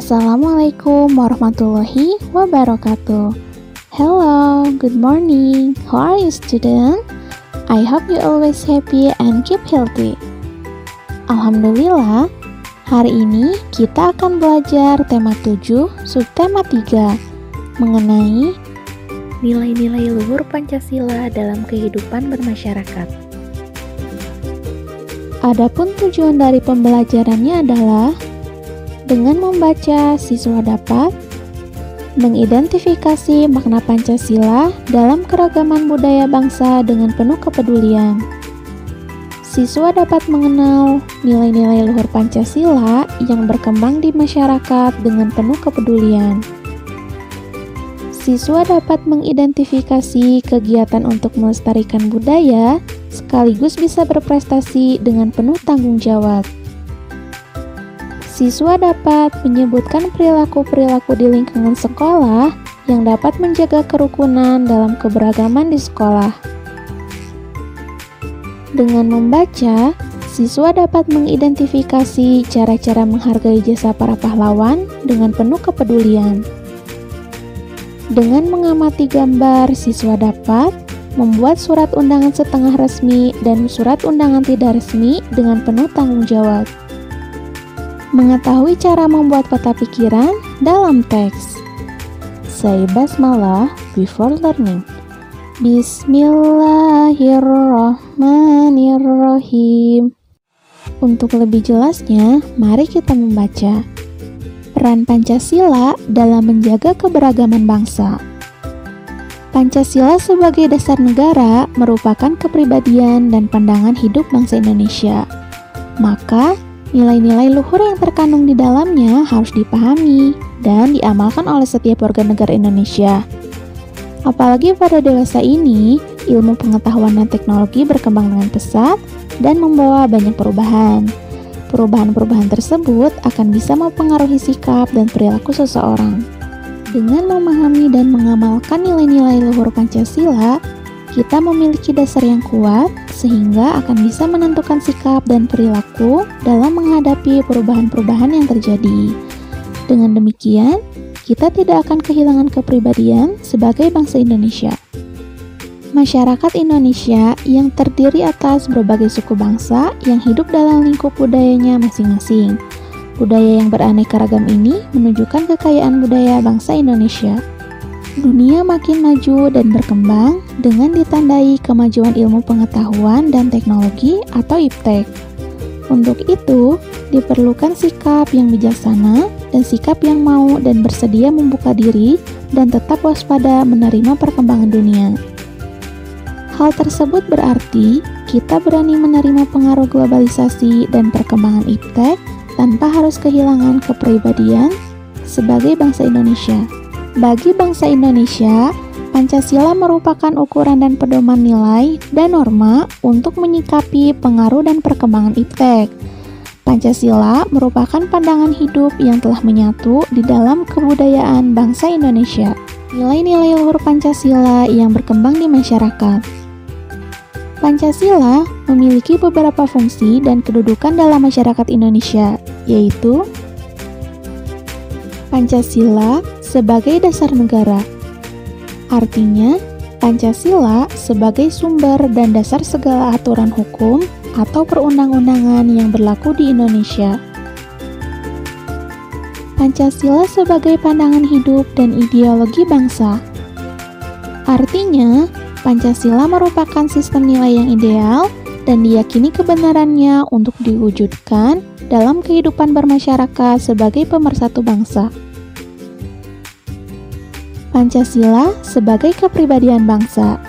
Assalamualaikum warahmatullahi wabarakatuh. Hello, good morning. How are you, student? I hope you always happy and keep healthy. Alhamdulillah, hari ini kita akan belajar tema 7, subtema 3, mengenai nilai-nilai luhur Pancasila dalam kehidupan bermasyarakat. Adapun tujuan dari pembelajarannya adalah dengan membaca, siswa dapat mengidentifikasi makna Pancasila dalam keragaman budaya bangsa dengan penuh kepedulian. Siswa dapat mengenal nilai-nilai luhur Pancasila yang berkembang di masyarakat dengan penuh kepedulian. Siswa dapat mengidentifikasi kegiatan untuk melestarikan budaya, sekaligus bisa berprestasi dengan penuh tanggung jawab. Siswa dapat menyebutkan perilaku-perilaku di lingkungan sekolah yang dapat menjaga kerukunan dalam keberagaman di sekolah. Dengan membaca, siswa dapat mengidentifikasi cara-cara menghargai jasa para pahlawan dengan penuh kepedulian. Dengan mengamati gambar, siswa dapat membuat surat undangan setengah resmi dan surat undangan tidak resmi dengan penuh tanggung jawab. Mengetahui cara membuat peta pikiran dalam teks. Say basmalah before learning. Bismillahirrahmanirrahim. Untuk lebih jelasnya, mari kita membaca. Peran Pancasila dalam menjaga keberagaman bangsa. Pancasila sebagai dasar negara merupakan kepribadian dan pandangan hidup bangsa Indonesia. Maka, nilai-nilai luhur yang terkandung di dalamnya harus dipahami dan diamalkan oleh setiap warga negara Indonesia. Apalagi pada dewasa ini, ilmu pengetahuan dan teknologi berkembang dengan pesat dan membawa banyak perubahan. Perubahan-perubahan tersebut akan bisa mempengaruhi sikap dan perilaku seseorang. Dengan memahami dan mengamalkan nilai-nilai luhur Pancasila, kita memiliki dasar yang kuat sehingga akan bisa menentukan sikap dan perilaku dalam menghadapi perubahan-perubahan yang terjadi. Dengan demikian, kita tidak akan kehilangan kepribadian sebagai bangsa Indonesia. Masyarakat Indonesia yang terdiri atas berbagai suku bangsa yang hidup dalam lingkup budayanya masing-masing. Budaya yang beraneka ragam ini menunjukkan kekayaan budaya bangsa Indonesia. Dunia makin maju dan berkembang dengan ditandai kemajuan ilmu pengetahuan dan teknologi atau IPTEK. Untuk itu, diperlukan sikap yang bijaksana dan sikap yang mau dan bersedia membuka diri dan tetap waspada menerima perkembangan dunia. Hal tersebut berarti kita berani menerima pengaruh globalisasi dan perkembangan IPTEK tanpa harus kehilangan kepribadian sebagai bangsa Indonesia. Bagi bangsa Indonesia, Pancasila merupakan ukuran dan pedoman nilai dan norma untuk menyikapi pengaruh dan perkembangan IPTEK. Pancasila merupakan pandangan hidup yang telah menyatu di dalam kebudayaan bangsa Indonesia. Nilai-nilai luhur Pancasila yang berkembang di masyarakat. Pancasila memiliki beberapa fungsi dan kedudukan dalam masyarakat Indonesia, yaitu Pancasila sebagai dasar negara. Artinya, Pancasila sebagai sumber dan dasar segala aturan hukum atau perundang-undangan yang berlaku di Indonesia. Pancasila sebagai pandangan hidup dan ideologi bangsa. Artinya, Pancasila merupakan sistem nilai yang ideal dan diyakini kebenarannya untuk diwujudkan dalam kehidupan bermasyarakat sebagai pemersatu bangsa. Pancasila sebagai kepribadian bangsa.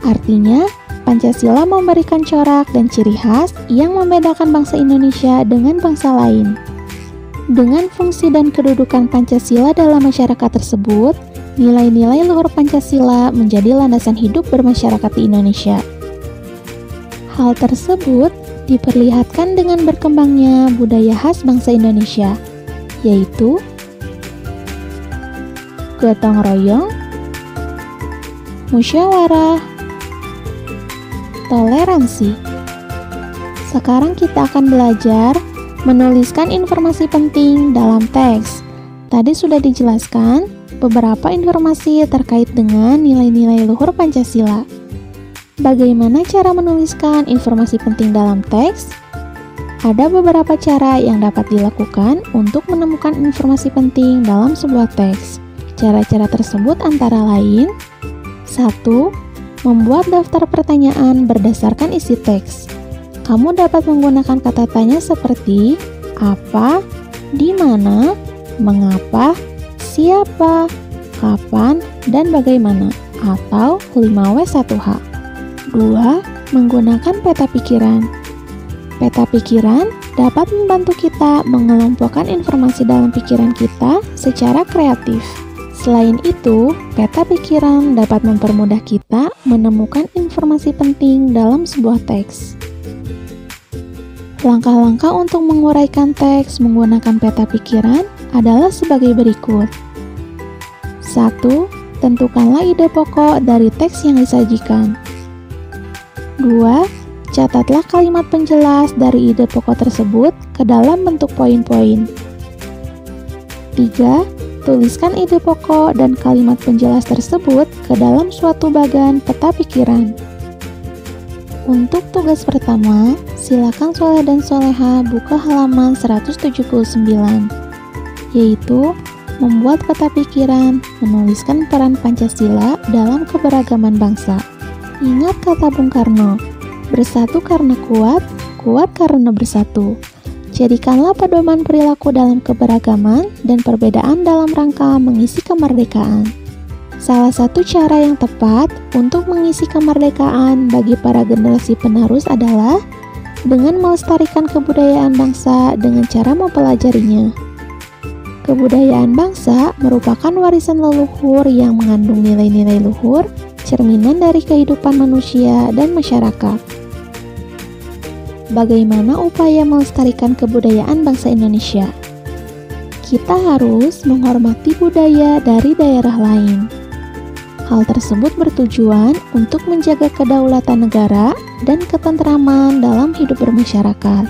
Artinya, Pancasila memberikan corak dan ciri khas yang membedakan bangsa Indonesia dengan bangsa lain. Dengan fungsi dan kedudukan Pancasila dalam masyarakat tersebut, nilai-nilai luhur Pancasila menjadi landasan hidup bermasyarakat di Indonesia. Hal tersebut diperlihatkan dengan berkembangnya budaya khas bangsa Indonesia, yaitu gotong royong, musyawarah, toleransi. Sekarang kita akan belajar menuliskan informasi penting dalam teks. Tadi sudah dijelaskan beberapa informasi terkait dengan nilai-nilai luhur Pancasila. Bagaimana cara menuliskan informasi penting dalam teks? Ada beberapa cara yang dapat dilakukan untuk menemukan informasi penting dalam sebuah teks. Cara-cara tersebut antara lain: 1. Membuat daftar pertanyaan berdasarkan isi teks. Kamu dapat menggunakan kata tanya seperti apa, di mana, mengapa, siapa, kapan, dan bagaimana, atau 5W1H. 2. Menggunakan peta pikiran. Peta pikiran dapat membantu kita mengelompokkan informasi dalam pikiran kita secara kreatif. Selain itu, peta pikiran dapat mempermudah kita menemukan informasi penting dalam sebuah teks. Langkah-langkah untuk menguraikan teks menggunakan peta pikiran adalah sebagai berikut. 1. Tentukanlah ide pokok dari teks yang disajikan. 2. Catatlah kalimat penjelas dari ide pokok tersebut ke dalam bentuk poin-poin. 3. Tuliskan ide pokok dan kalimat penjelas tersebut ke dalam suatu bagan peta pikiran. Untuk tugas pertama, silakan Soleh dan Soleha buka halaman 179, yaitu membuat peta pikiran, menuliskan peran Pancasila dalam keberagaman bangsa. Ingat kata Bung Karno, bersatu karena kuat, kuat karena bersatu. Jadikanlah pedoman perilaku dalam keberagaman dan perbedaan dalam rangka mengisi kemerdekaan. Salah satu cara yang tepat untuk mengisi kemerdekaan bagi para generasi penerus adalah dengan melestarikan kebudayaan bangsa dengan cara mempelajarinya. Kebudayaan bangsa merupakan warisan leluhur yang mengandung nilai-nilai luhur, cerminan dari kehidupan manusia dan masyarakat. Bagaimana upaya melestarikan kebudayaan bangsa Indonesia? Kita harus menghormati budaya dari daerah lain. Hal tersebut bertujuan untuk menjaga kedaulatan negara dan ketentraman dalam hidup bermasyarakat.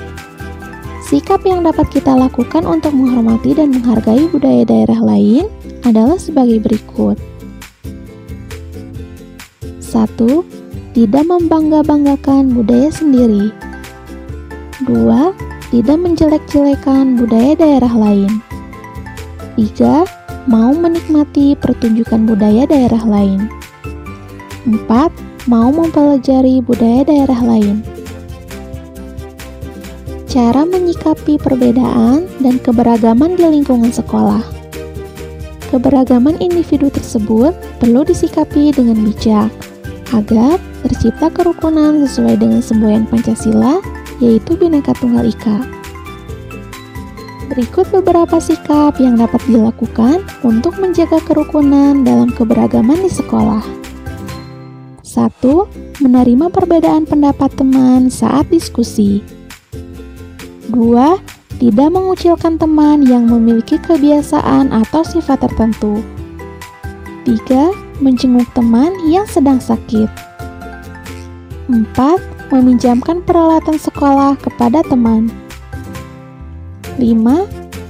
Sikap yang dapat kita lakukan untuk menghormati dan menghargai budaya daerah lain adalah sebagai berikut. 1. Tidak membangga-banggakan budaya sendiri. 2. Tidak menjelek-jelekan budaya daerah lain. 3. Mau menikmati pertunjukan budaya daerah lain. 4. Mau mempelajari budaya daerah lain. Cara menyikapi perbedaan dan keberagaman di lingkungan sekolah. Keberagaman individu tersebut perlu disikapi dengan bijak, agar tercipta kerukunan sesuai dengan semboyan Pancasila, yaitu Bhinneka Tunggal Ika. Berikut beberapa sikap yang dapat dilakukan untuk menjaga kerukunan dalam keberagaman di sekolah. 1. Menerima perbedaan pendapat teman saat diskusi. 2. Tidak mengucilkan teman yang memiliki kebiasaan atau sifat tertentu. 3. Menjenguk teman yang sedang sakit. 4. Meminjamkan peralatan sekolah kepada teman. 5.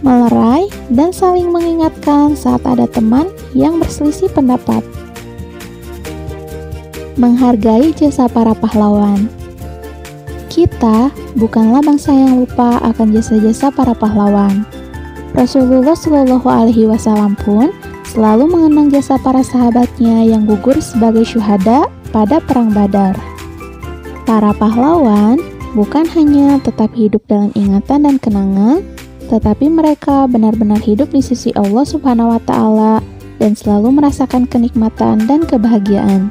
Melerai dan saling mengingatkan saat ada teman yang berselisih pendapat. Menghargai jasa para pahlawan. Kita bukanlah bangsa yang lupa akan jasa-jasa para pahlawan. Rasulullah Shallallahu Alaihi Wasallam pun selalu mengenang jasa para sahabatnya yang gugur sebagai syuhada pada Perang Badar. Para pahlawan bukan hanya tetap hidup dalam ingatan dan kenangan, tetapi mereka benar-benar hidup di sisi Allah Subhanahu wa Ta'ala dan selalu merasakan kenikmatan dan kebahagiaan.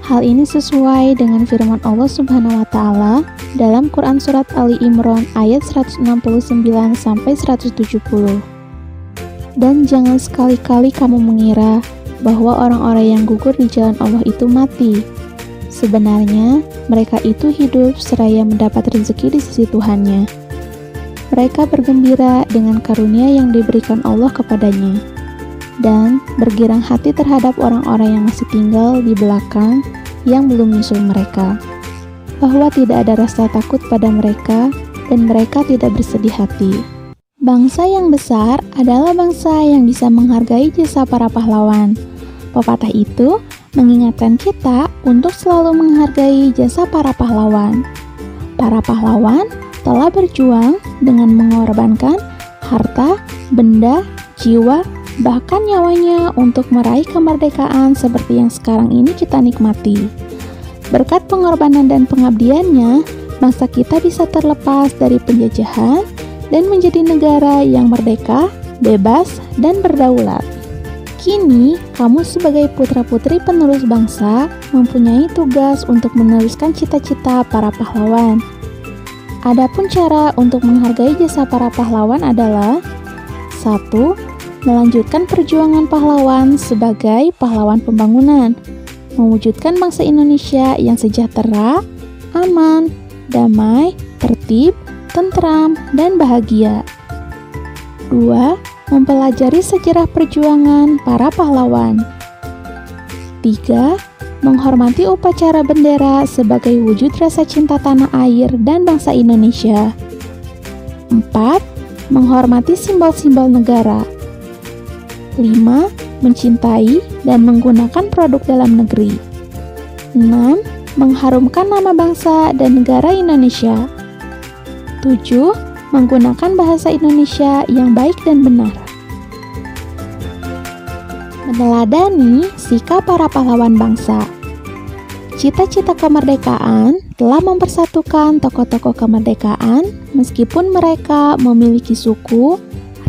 Hal ini sesuai dengan firman Allah Subhanahu wa Ta'ala dalam Quran Surat Ali Imran ayat 169-170. Dan jangan sekali-kali kamu mengira bahwa orang-orang yang gugur di jalan Allah itu mati. Sebenarnya, mereka itu hidup seraya mendapat rezeki di sisi Tuhannya. Mereka bergembira dengan karunia yang diberikan Allah kepadanya, dan bergirang hati terhadap orang-orang yang masih tinggal di belakang yang belum menyusul mereka, bahwa tidak ada rasa takut pada mereka dan mereka tidak bersedih hati. Bangsa yang besar adalah bangsa yang bisa menghargai jasa para pahlawan. Pepatah itu mengingatkan kita untuk selalu menghargai jasa para pahlawan. Para pahlawan telah berjuang dengan mengorbankan harta, benda, jiwa, bahkan nyawanya untuk meraih kemerdekaan seperti yang sekarang ini kita nikmati. Berkat pengorbanan dan pengabdiannya, bangsa kita bisa terlepas dari penjajahan dan menjadi negara yang merdeka, bebas, dan berdaulat. Kini, kamu sebagai putra-putri penerus bangsa mempunyai tugas untuk meneruskan cita-cita para pahlawan. Adapun cara untuk menghargai jasa para pahlawan adalah 1. Melanjutkan perjuangan pahlawan sebagai pahlawan pembangunan, mewujudkan bangsa Indonesia yang sejahtera, aman, damai, tertib, tentram, dan bahagia. 2. Mempelajari sejarah perjuangan para pahlawan. 3. Menghormati upacara bendera sebagai wujud rasa cinta tanah air dan bangsa Indonesia. 4. Menghormati simbol-simbol negara. 5. Mencintai dan menggunakan produk dalam negeri. 6. Mengharumkan nama bangsa dan negara Indonesia. 7. Menggunakan bahasa Indonesia yang baik dan benar. Meneladani sikap para pahlawan bangsa. Cita-cita kemerdekaan telah mempersatukan tokoh-tokoh kemerdekaan meskipun mereka memiliki suku,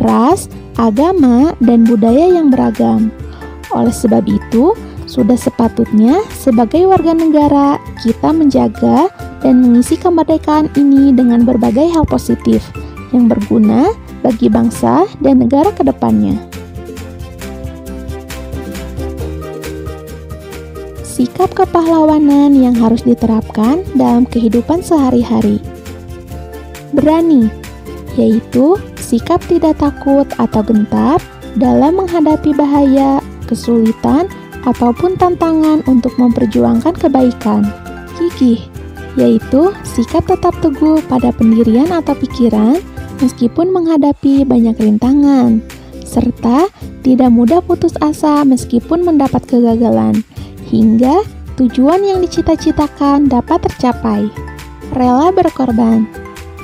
ras, agama, dan budaya yang beragam. Oleh sebab itu, sudah sepatutnya sebagai warga negara kita menjaga dan mengisi kemerdekaan ini dengan berbagai hal positif yang berguna bagi bangsa dan negara ke depannya. Sikap kepahlawanan yang harus diterapkan dalam kehidupan sehari-hari. Berani, yaitu sikap tidak takut atau gentar dalam menghadapi bahaya, kesulitan, ataupun tantangan untuk memperjuangkan kebaikan. Gigih, yaitu sikap tetap teguh pada pendirian atau pikiran meskipun menghadapi banyak rintangan, serta tidak mudah putus asa meskipun mendapat kegagalan, hingga tujuan yang dicita-citakan dapat tercapai. Rela berkorban,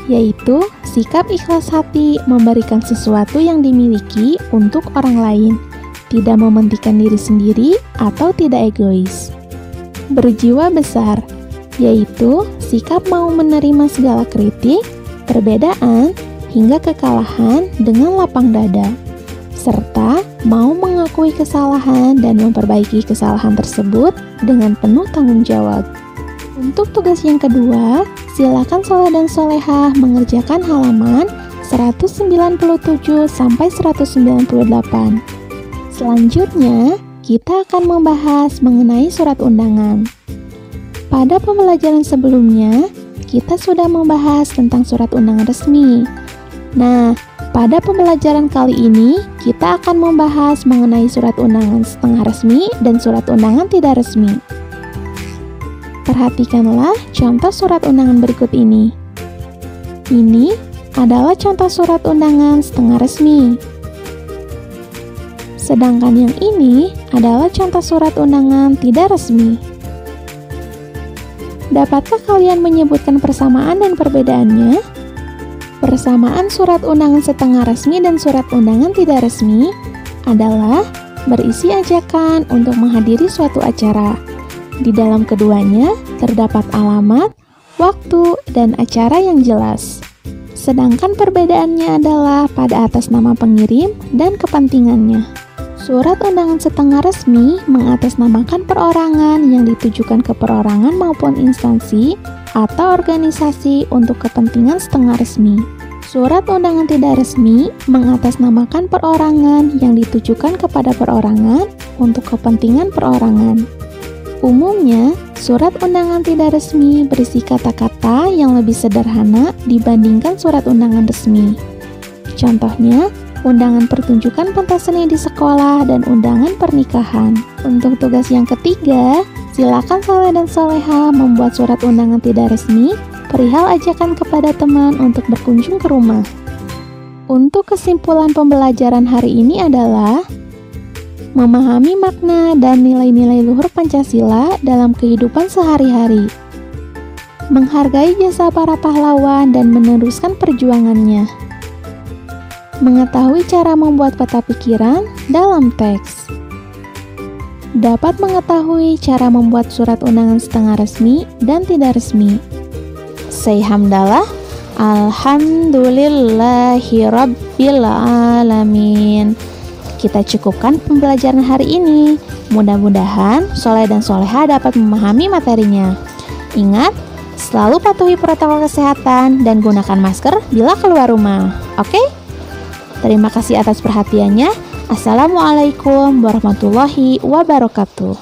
yaitu sikap ikhlas hati memberikan sesuatu yang dimiliki untuk orang lain, tidak mementingkan diri sendiri atau tidak egois. Berjiwa besar, yaitu sikap mau menerima segala kritik, perbedaan, hingga kekalahan dengan lapang dada, serta mau mengakui kesalahan dan memperbaiki kesalahan tersebut dengan penuh tanggung jawab. Untuk tugas yang kedua, silakan soleh dan solehah mengerjakan halaman 197 sampai 198. Selanjutnya, kita akan membahas mengenai surat undangan. Pada pembelajaran sebelumnya, kita sudah membahas tentang surat undangan resmi. Nah, pada pembelajaran kali ini, kita akan membahas mengenai surat undangan setengah resmi dan surat undangan tidak resmi. Perhatikanlah contoh surat undangan berikut ini. Ini adalah contoh surat undangan setengah resmi. Sedangkan yang ini adalah contoh surat undangan tidak resmi. Dapatkah kalian menyebutkan persamaan dan perbedaannya? Persamaan surat undangan setengah resmi dan surat undangan tidak resmi adalah berisi ajakan untuk menghadiri suatu acara. Di dalam keduanya terdapat alamat, waktu, dan acara yang jelas. Sedangkan perbedaannya adalah pada atas nama pengirim dan kepentingannya. Surat undangan setengah resmi mengatasnamakan perorangan yang ditujukan ke perorangan maupun instansi atau organisasi untuk kepentingan setengah resmi. Surat undangan tidak resmi mengatasnamakan perorangan yang ditujukan kepada perorangan untuk kepentingan perorangan. Umumnya, surat undangan tidak resmi berisi kata-kata yang lebih sederhana dibandingkan surat undangan resmi. Contohnya, undangan pertunjukan pentas seni di sekolah dan undangan pernikahan. Untuk tugas yang ketiga, silakan soleh dan soleha membuat surat undangan tidak resmi perihal ajakan kepada teman untuk berkunjung ke rumah. Untuk kesimpulan pembelajaran hari ini adalah memahami makna dan nilai-nilai luhur Pancasila dalam kehidupan sehari-hari, menghargai jasa para pahlawan dan meneruskan perjuangannya, mengetahui cara membuat peta pikiran dalam teks, dapat mengetahui cara membuat surat undangan setengah resmi dan tidak resmi. Say hamdalah, alhamdulillahi rabbil alamin. Kita cukupkan pembelajaran hari ini. Mudah-mudahan Soleh dan Soleha dapat memahami materinya. Ingat, selalu patuhi protokol kesehatan dan gunakan masker bila keluar rumah. Oke? Terima kasih atas perhatiannya. Assalamualaikum warahmatullahi wabarakatuh.